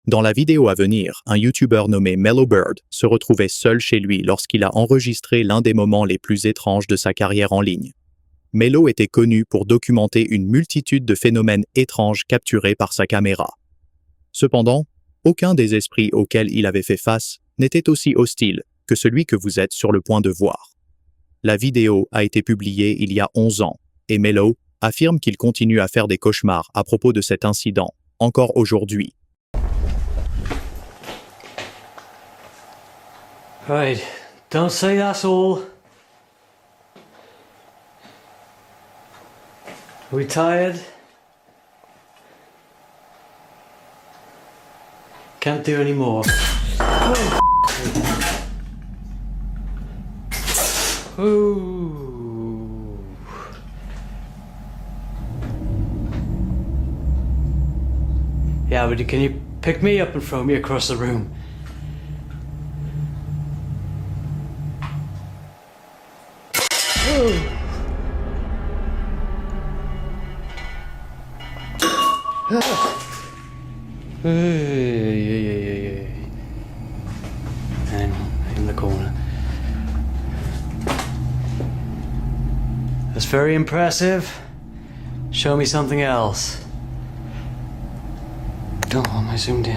Dans la vidéo à venir, un YouTuber nommé Mellowbird se retrouvait seul chez lui lorsqu'il a enregistré l'un des moments les plus étranges de sa carrière en ligne. Mellow était connu pour documenter une multitude de phénomènes étranges capturés par sa caméra. Cependant, aucun des esprits auxquels il avait fait face n'était aussi hostile que celui que vous êtes sur le point de voir. La vidéo a été publiée il y a 11 ans, et Mellow affirme qu'il continue à faire des cauchemars à propos de cet incident, encore aujourd'hui. Right, don't say that's all. Are we tired? Can't do any more. Ooh. Yeah, but can you pick me up and throw me across the room? And in the corner. That's very impressive. Show me something else. Oh, am I zoomed in?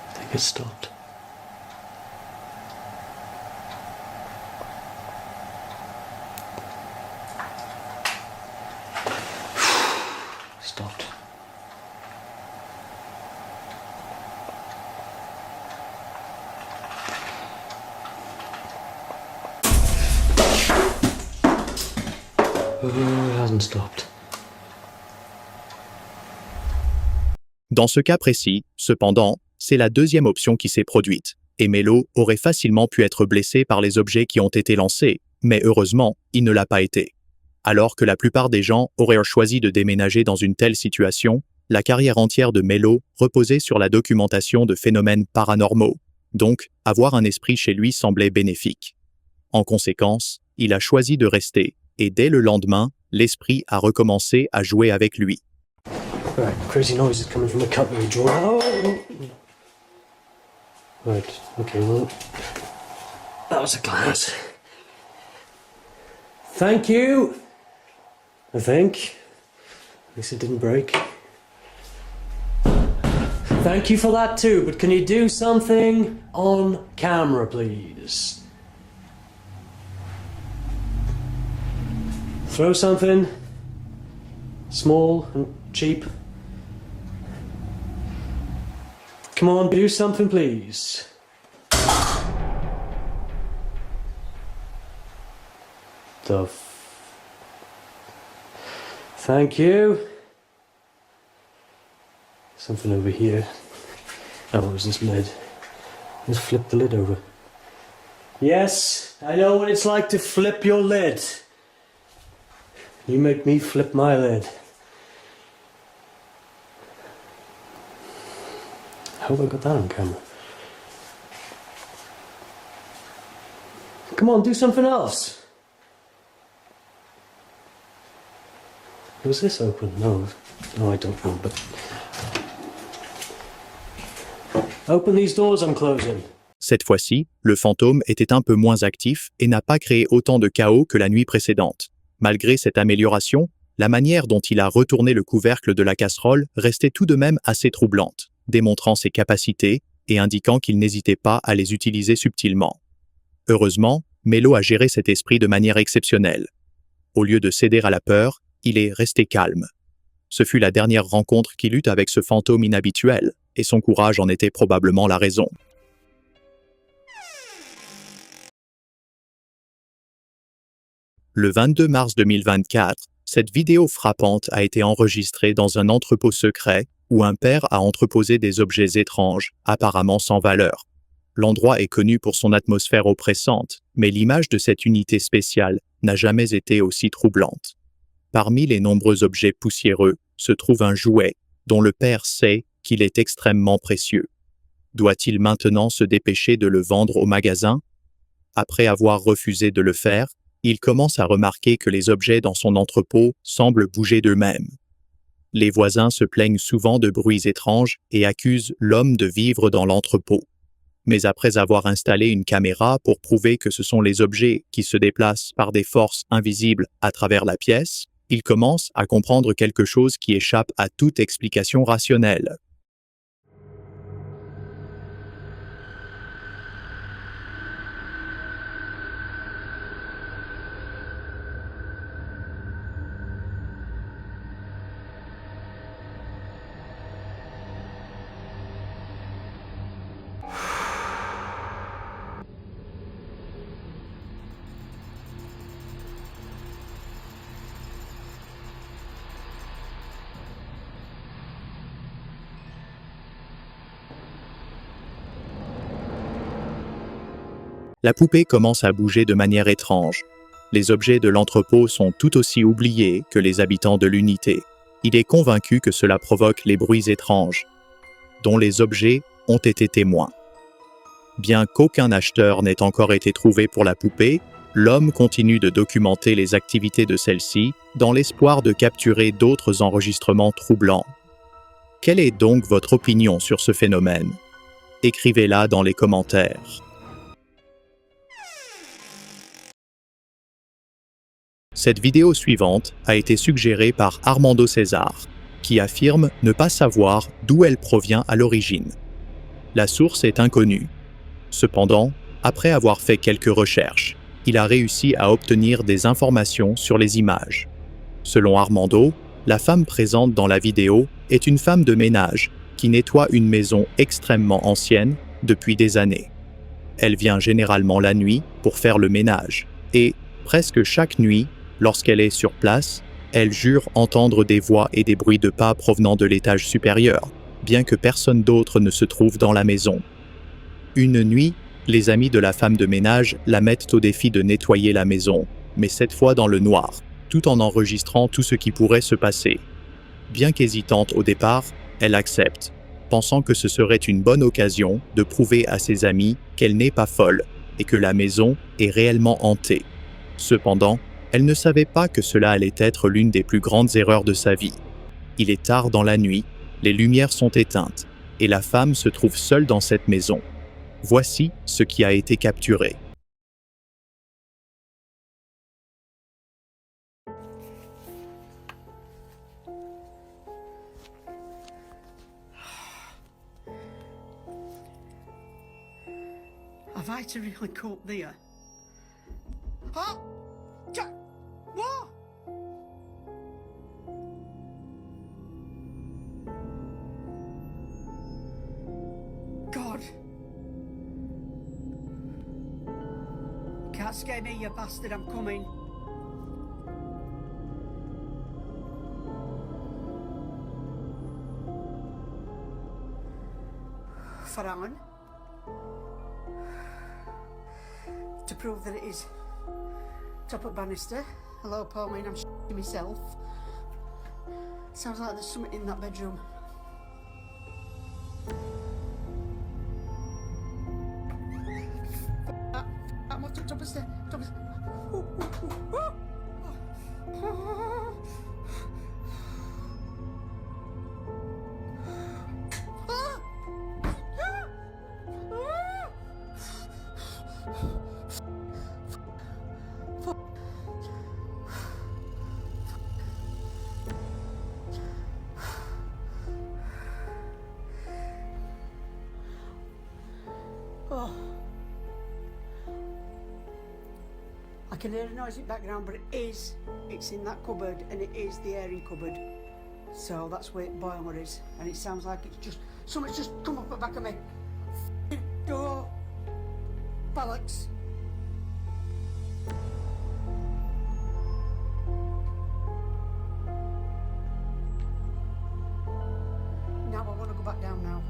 I think it stopped. Stopped. It hasn't stopped. Dans ce cas précis, cependant, c'est la deuxième option qui s'est produite, et Mellow aurait facilement pu être blessé par les objets qui ont été lancés, mais heureusement, il ne l'a pas été. Alors que la plupart des gens auraient choisi de déménager dans une telle situation, la carrière entière de Mellow reposait sur la documentation de phénomènes paranormaux, donc avoir un esprit chez lui semblait bénéfique. En conséquence, il a choisi de rester, et dès le lendemain, l'esprit a recommencé à jouer avec lui. Right, crazy noises coming from the cutlery drawer. Oh! Right, okay, well, that was a glass. Thank you, I think. At least it didn't break. Thank you for that too, but can you do something on camera, please? Throw something small and cheap. Come on, do something, please. Thank you. Something over here. Oh, it was this lid. Let's flip the lid over. Yes, I know what it's like to flip your lid. You make me flip my lid. I hope I got that on camera. Come on, do something else. Was this open? No, I don't know, but... Open these doors I'm closing. Cette fois-ci, le fantôme était un peu moins actif et n'a pas créé autant de chaos que la nuit précédente. Malgré cette amélioration, la manière dont il a retourné le couvercle de la casserole restait tout de même assez troublante, démontrant ses capacités et indiquant qu'il n'hésitait pas à les utiliser subtilement. Heureusement, Mellow a géré cet esprit de manière exceptionnelle. Au lieu de céder à la peur, il est resté calme. Ce fut la dernière rencontre qu'il eut avec ce fantôme inhabituel, et son courage en était probablement la raison. Le 22 mars 2024, cette vidéo frappante a été enregistrée dans un entrepôt secret où un père a entreposé des objets étranges, apparemment sans valeur. L'endroit est connu pour son atmosphère oppressante, mais l'image de cette unité spéciale n'a jamais été aussi troublante. Parmi les nombreux objets poussiéreux se trouve un jouet dont le père sait qu'il est extrêmement précieux. Doit-il maintenant se dépêcher de le vendre au magasin? Après avoir refusé de le faire, il commence à remarquer que les objets dans son entrepôt semblent bouger d'eux-mêmes. Les voisins se plaignent souvent de bruits étranges et accusent l'homme de vivre dans l'entrepôt. Mais après avoir installé une caméra pour prouver que ce sont les objets qui se déplacent par des forces invisibles à travers la pièce, il commence à comprendre quelque chose qui échappe à toute explication rationnelle. La poupée commence à bouger de manière étrange. Les objets de l'entrepôt sont tout aussi oubliés que les habitants de l'unité. Il est convaincu que cela provoque les bruits étranges, dont les objets ont été témoins. Bien qu'aucun acheteur n'ait encore été trouvé pour la poupée, l'homme continue de documenter les activités de celle-ci dans l'espoir de capturer d'autres enregistrements troublants. Quelle est donc votre opinion sur ce phénomène? Écrivez-la dans les commentaires. Cette vidéo suivante a été suggérée par Armando César, qui affirme ne pas savoir d'où elle provient à l'origine. La source est inconnue. Cependant, après avoir fait quelques recherches, il a réussi à obtenir des informations sur les images. Selon Armando, la femme présente dans la vidéo est une femme de ménage qui nettoie une maison extrêmement ancienne depuis des années. Elle vient généralement la nuit pour faire le ménage et, presque chaque nuit, lorsqu'elle est sur place, elle jure entendre des voix et des bruits de pas provenant de l'étage supérieur, bien que personne d'autre ne se trouve dans la maison. Une nuit, les amis de la femme de ménage la mettent au défi de nettoyer la maison, mais cette fois dans le noir, tout en enregistrant tout ce qui pourrait se passer. Bien qu'hésitante au départ, elle accepte, pensant que ce serait une bonne occasion de prouver à ses amis qu'elle n'est pas folle et que la maison est réellement hantée. Cependant, elle ne savait pas que cela allait être l'une des plus grandes erreurs de sa vie. Il est tard dans la nuit, les lumières sont éteintes, et la femme se trouve seule dans cette maison. Voici ce qui a été capturé. Have I to really cope there? Oh! What? God. Can't scare me, you bastard, I'm coming. Faraon. To prove that it is top of banister. Hello, Paul, I mean, I'm shitting myself. Sounds like there's something in that bedroom. I'm up to top of stairs. Oh. I can hear a noise in the background, but it's in that cupboard, and it is the airing cupboard. So that's where the boiler is, and it sounds like it's just, something's just come up the back of me. Door. Bollocks. Now I want to go back down now.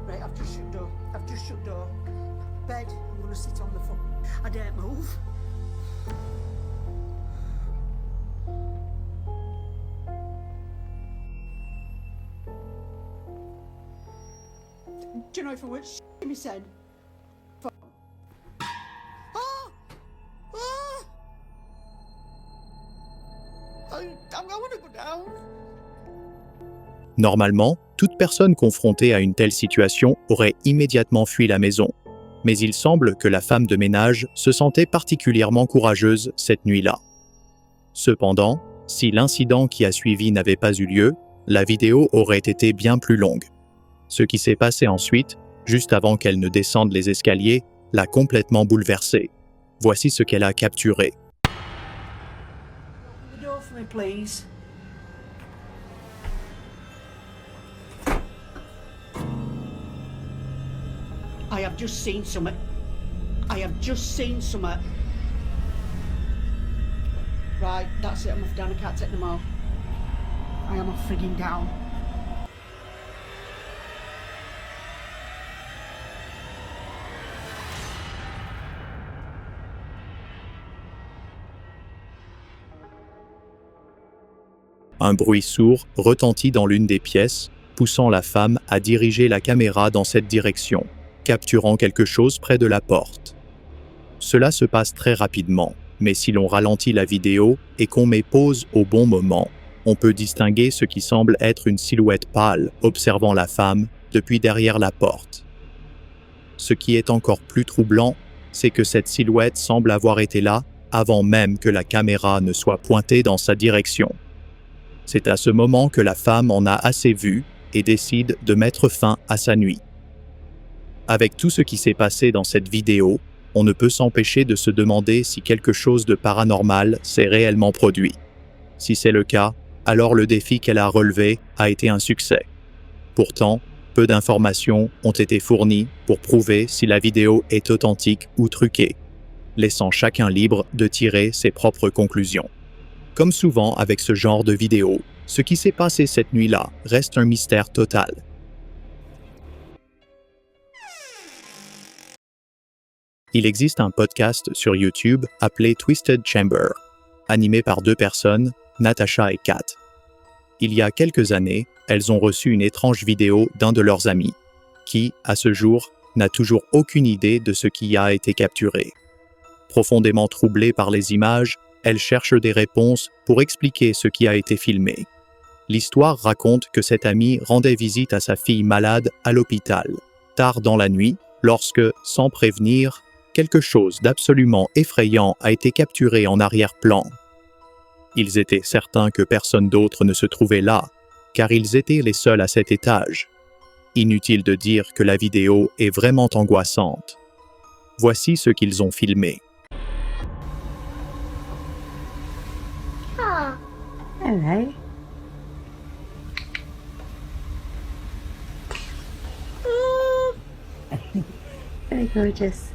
Right, I've just shut door. Bed, I'm going to sit on the foot. I daren't move. Do you know if I went in my head? I'm going to go down. Normalement, toute personne confrontée à une telle situation aurait immédiatement fui la maison. Mais il semble que la femme de ménage se sentait particulièrement courageuse cette nuit-là. Cependant, si l'incident qui a suivi n'avait pas eu lieu, la vidéo aurait été bien plus longue. Ce qui s'est passé ensuite, juste avant qu'elle ne descende les escaliers, l'a complètement bouleversée. Voici ce qu'elle a capturé. Open the door for me, please. I have just seen something. I have just seen something. Right, that's it. I'm off down. I can't take no more. I am off frigging down. Un bruit sourd retentit dans l'une des pièces, poussant la femme à diriger la caméra dans cette direction, capturant quelque chose près de la porte. Cela se passe très rapidement, mais si l'on ralentit la vidéo et qu'on met pause au bon moment, on peut distinguer ce qui semble être une silhouette pâle observant la femme depuis derrière la porte. Ce qui est encore plus troublant, c'est que cette silhouette semble avoir été là avant même que la caméra ne soit pointée dans sa direction. C'est à ce moment que la femme en a assez vu et décide de mettre fin à sa nuit. Avec tout ce qui s'est passé dans cette vidéo, on ne peut s'empêcher de se demander si quelque chose de paranormal s'est réellement produit. Si c'est le cas, alors le défi qu'elle a relevé a été un succès. Pourtant, peu d'informations ont été fournies pour prouver si la vidéo est authentique ou truquée, laissant chacun libre de tirer ses propres conclusions. Comme souvent avec ce genre de vidéo, ce qui s'est passé cette nuit-là reste un mystère total. Il existe un podcast sur YouTube appelé Twisted Chamber, animé par deux personnes, Natasha et Kat. Il y a quelques années, elles ont reçu une étrange vidéo d'un de leurs amis, qui, à ce jour, n'a toujours aucune idée de ce qui a été capturé. Profondément troublée par les images, elle cherche des réponses pour expliquer ce qui a été filmé. L'histoire raconte que cet ami rendait visite à sa fille malade à l'hôpital, tard dans la nuit, lorsque, sans prévenir, quelque chose d'absolument effrayant a été capturé en arrière-plan. Ils étaient certains que personne d'autre ne se trouvait là, car ils étaient les seuls à cet étage. Inutile de dire que la vidéo est vraiment angoissante. Voici ce qu'ils ont filmé. Hello. Very gorgeous.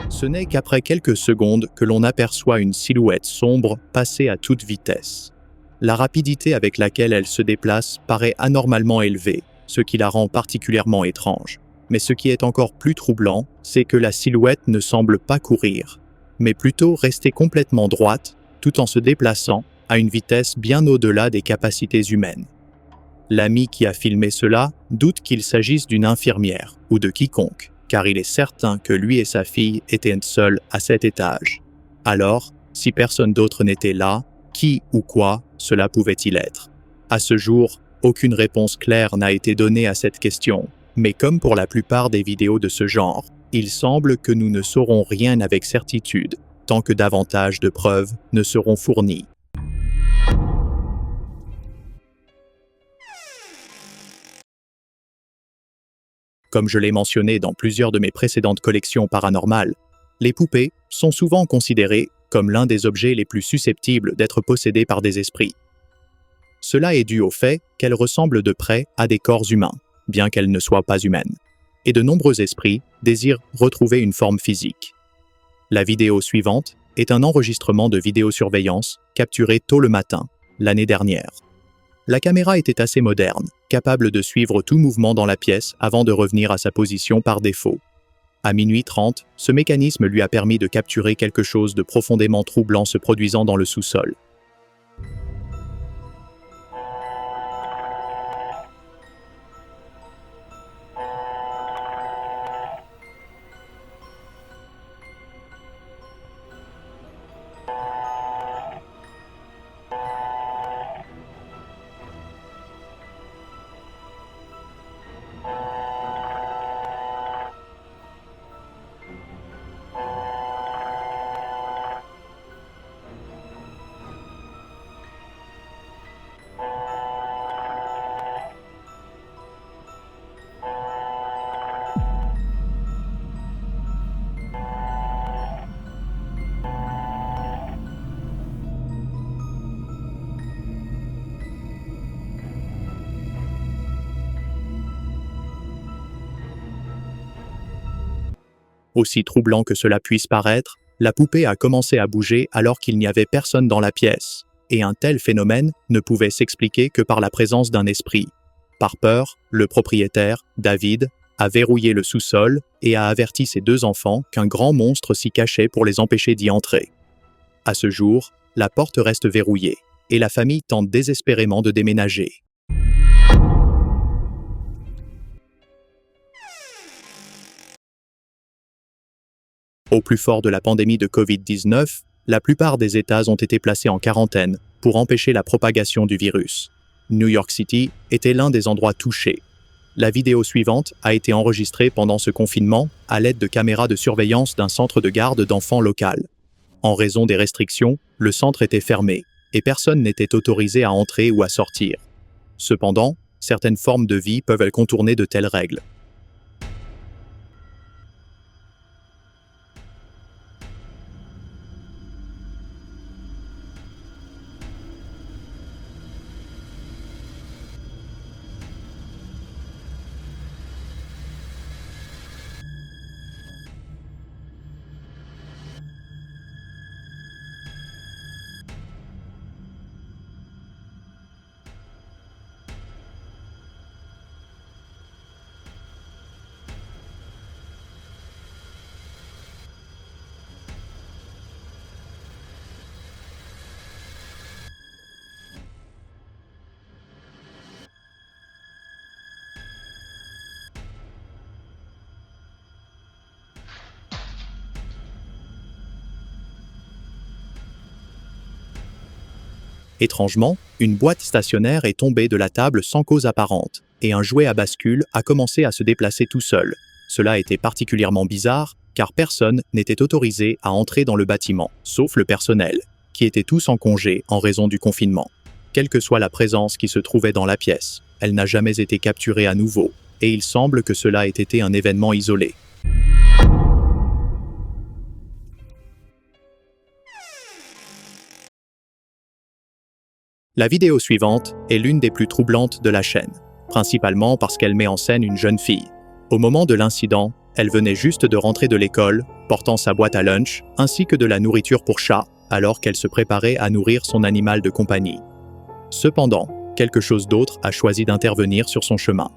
Ce n'est qu'après quelques secondes que l'on aperçoit une silhouette sombre passer à toute vitesse. La rapidité avec laquelle elle se déplace paraît anormalement élevée, ce qui la rend particulièrement étrange. Mais ce qui est encore plus troublant, c'est que la silhouette ne semble pas courir, mais plutôt rester complètement droite, tout en se déplaçant à une vitesse bien au-delà des capacités humaines. L'ami qui a filmé cela doute qu'il s'agisse d'une infirmière ou de quiconque, car il est certain que lui et sa fille étaient seuls à cet étage. Alors, si personne d'autre n'était là, qui ou quoi cela pouvait-il être? À ce jour, aucune réponse claire n'a été donnée à cette question, mais comme pour la plupart des vidéos de ce genre, il semble que nous ne saurons rien avec certitude, tant que davantage de preuves ne seront fournies. Comme je l'ai mentionné dans plusieurs de mes précédentes collections paranormales, les poupées sont souvent considérées comme l'un des objets les plus susceptibles d'être possédés par des esprits. Cela est dû au fait qu'elles ressemblent de près à des corps humains, bien qu'elles ne soient pas humaines. et de nombreux esprits désirent retrouver une forme physique. La vidéo suivante est un enregistrement de vidéosurveillance capturé tôt le matin, l'année dernière. La caméra était assez moderne, capable de suivre tout mouvement dans la pièce avant de revenir à sa position par défaut. À minuit 30, ce mécanisme lui a permis de capturer quelque chose de profondément troublant se produisant dans le sous-sol. Aussi troublant que cela puisse paraître, la poupée a commencé à bouger alors qu'il n'y avait personne dans la pièce, et un tel phénomène ne pouvait s'expliquer que par la présence d'un esprit. Par peur, le propriétaire, David, a verrouillé le sous-sol et a averti ses 2 enfants qu'un grand monstre s'y cachait pour les empêcher d'y entrer. À ce jour, la porte reste verrouillée, et la famille tente désespérément de déménager. Au plus fort de la pandémie de Covid-19, la plupart des États ont été placés en quarantaine pour empêcher la propagation du virus. New York City était l'un des endroits touchés. La vidéo suivante a été enregistrée pendant ce confinement à l'aide de caméras de surveillance d'un centre de garde d'enfants local. En raison des restrictions, le centre était fermé et personne n'était autorisé à entrer ou à sortir. Cependant, certaines formes de vie peuvent contourner de telles règles. Étrangement, une boîte stationnaire est tombée de la table sans cause apparente, et un jouet à bascule a commencé à se déplacer tout seul. Cela était particulièrement bizarre, car personne n'était autorisé à entrer dans le bâtiment, sauf le personnel, qui était tous en congé en raison du confinement. Quelle que soit la présence qui se trouvait dans la pièce, elle n'a jamais été capturée à nouveau, et il semble que cela ait été un événement isolé. La vidéo suivante est l'une des plus troublantes de la chaîne, principalement parce qu'elle met en scène une jeune fille. Au moment de l'incident, elle venait juste de rentrer de l'école, portant sa boîte à lunch, ainsi que de la nourriture pour chat, alors qu'elle se préparait à nourrir son animal de compagnie. Cependant, quelque chose d'autre a choisi d'intervenir sur son chemin.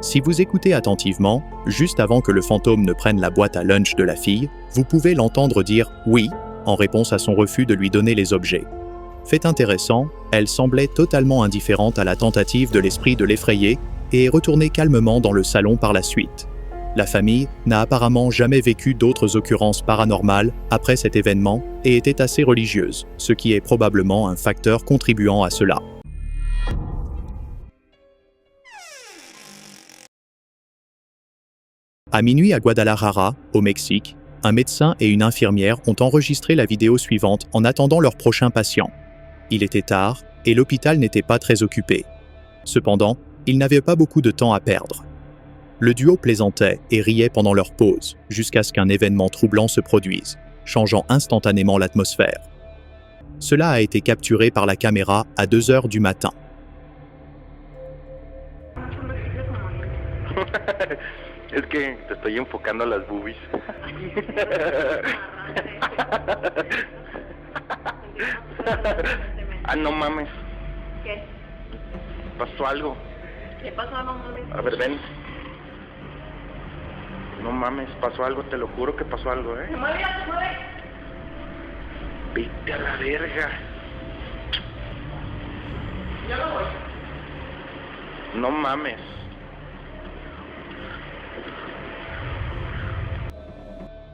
Si vous écoutez attentivement, juste avant que le fantôme ne prenne la boîte à lunch de la fille, vous pouvez l'entendre dire « oui » en réponse à son refus de lui donner les objets. Fait intéressant, elle semblait totalement indifférente à la tentative de l'esprit de l'effrayer et est retourné calmement dans le salon par la suite. La famille n'a apparemment jamais vécu d'autres occurrences paranormales après cet événement et était assez religieuse, ce qui est probablement un facteur contribuant à cela. À minuit à Guadalajara, au Mexique, un médecin et une infirmière ont enregistré la vidéo suivante en attendant leur prochain patient. Il était tard et l'hôpital n'était pas très occupé. Cependant, ils n'avaient pas beaucoup de temps à perdre. Le duo plaisantait et riait pendant leur pause, jusqu'à ce qu'un événement troublant se produise, changeant instantanément l'atmosphère. Cela a été capturé par la caméra à 2 heures du matin. Es que te estoy enfocando a las boobies. Ah, no mames. ¿Qué? Pasó algo. ¿Qué pasó? No mames. A ver, ven. No mames, pasó algo, te lo juro que pasó algo, Se mueve, ya se mueve. Vete a la verga. Yo no voy. No mames.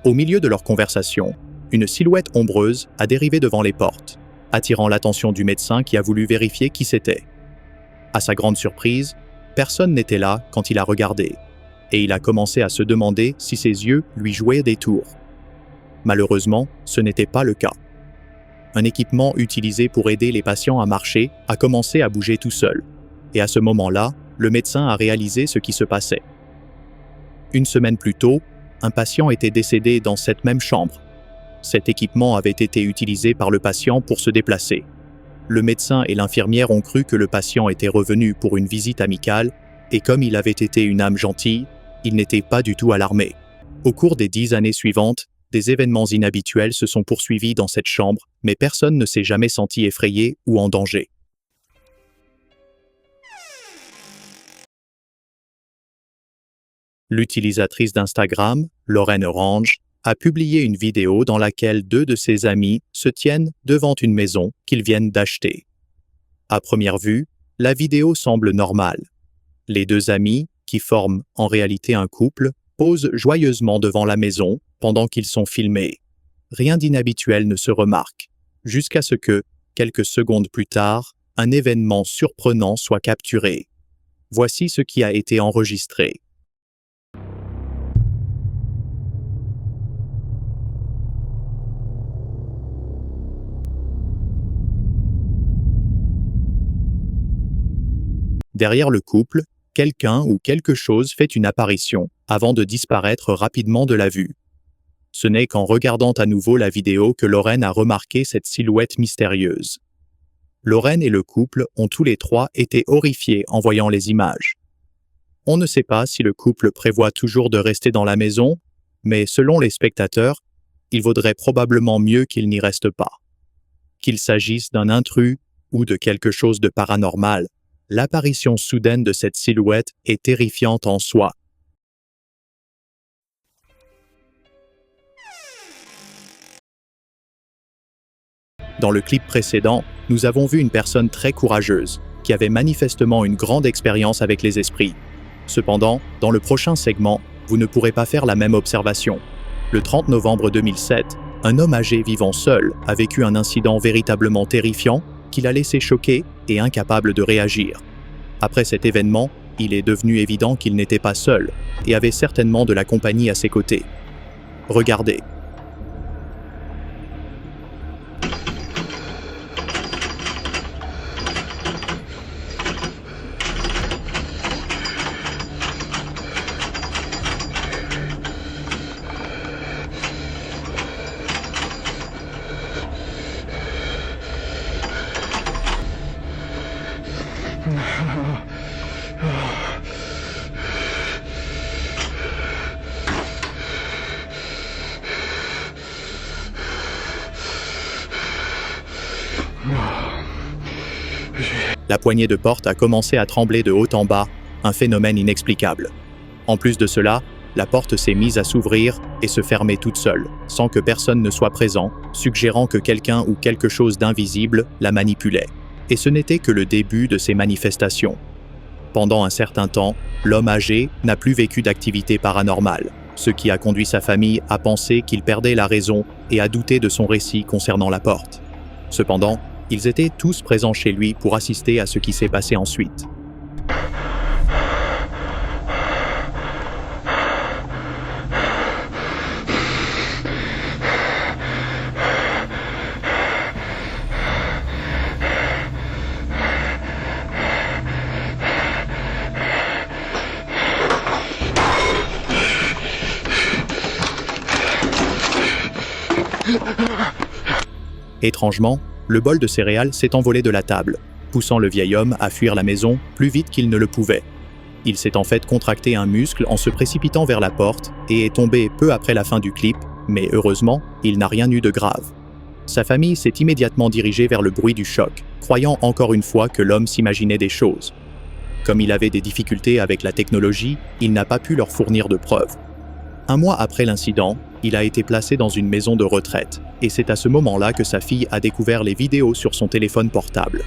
Au milieu de leur conversation, une silhouette ombreuse a dérivé devant les portes, attirant l'attention du médecin qui a voulu vérifier qui c'était. À sa grande surprise, personne n'était là quand il a regardé, et il a commencé à se demander si ses yeux lui jouaient des tours. Malheureusement, ce n'était pas le cas. Un équipement utilisé pour aider les patients à marcher a commencé à bouger tout seul, et à ce moment-là, le médecin a réalisé ce qui se passait. Une semaine plus tôt, un patient était décédé dans cette même chambre. Cet équipement avait été utilisé par le patient pour se déplacer. Le médecin et l'infirmière ont cru que le patient était revenu pour une visite amicale, et comme il avait été une âme gentille, il n'était pas du tout alarmé. Au cours des 10 années suivantes, des événements inhabituels se sont poursuivis dans cette chambre, mais personne ne s'est jamais senti effrayé ou en danger. L'utilisatrice d'Instagram, Lorraine Orange, a publié une vidéo dans laquelle 2 de ses amis se tiennent devant une maison qu'ils viennent d'acheter. À première vue, la vidéo semble normale. Les 2 amis, qui forment en réalité un couple, posent joyeusement devant la maison pendant qu'ils sont filmés. Rien d'inhabituel ne se remarque, jusqu'à ce que, quelques secondes plus tard, un événement surprenant soit capturé. Voici ce qui a été enregistré. Derrière le couple, quelqu'un ou quelque chose fait une apparition avant de disparaître rapidement de la vue. Ce n'est qu'en regardant à nouveau la vidéo que Lorraine a remarqué cette silhouette mystérieuse. Lorraine et le couple ont tous les 3 été horrifiés en voyant les images. On ne sait pas si le couple prévoit toujours de rester dans la maison, mais selon les spectateurs, il vaudrait probablement mieux qu'ils n'y restent pas. Qu'il s'agisse d'un intrus ou de quelque chose de paranormal, l'apparition soudaine de cette silhouette est terrifiante en soi. Dans le clip précédent, nous avons vu une personne très courageuse, qui avait manifestement une grande expérience avec les esprits. Cependant, dans le prochain segment, vous ne pourrez pas faire la même observation. Le 30 novembre 2007, un homme âgé vivant seul a vécu un incident véritablement terrifiant qui l'a laissé choqué et incapable de réagir. Après cet événement, il est devenu évident qu'il n'était pas seul et avait certainement de la compagnie à ses côtés. Regardez. La poignée de porte a commencé à trembler de haut en bas, un phénomène inexplicable. En plus de cela, la porte s'est mise à s'ouvrir et se fermer toute seule, sans que personne ne soit présent, suggérant que quelqu'un ou quelque chose d'invisible la manipulait. Et ce n'était que le début de ces manifestations. Pendant un certain temps, l'homme âgé n'a plus vécu d'activité paranormale, ce qui a conduit sa famille à penser qu'il perdait la raison et à douter de son récit concernant la porte. Cependant, ils étaient tous présents chez lui pour assister à ce qui s'est passé ensuite. Étrangement, le bol de céréales s'est envolé de la table, poussant le vieil homme à fuir la maison plus vite qu'il ne le pouvait. Il s'est en fait contracté un muscle en se précipitant vers la porte et est tombé peu après la fin du clip, mais heureusement, il n'a rien eu de grave. Sa famille s'est immédiatement dirigée vers le bruit du choc, croyant encore une fois que l'homme s'imaginait des choses. Comme il avait des difficultés avec la technologie, il n'a pas pu leur fournir de preuves. Un mois après l'incident, il a été placé dans une maison de retraite, et c'est à ce moment-là que sa fille a découvert les vidéos sur son téléphone portable.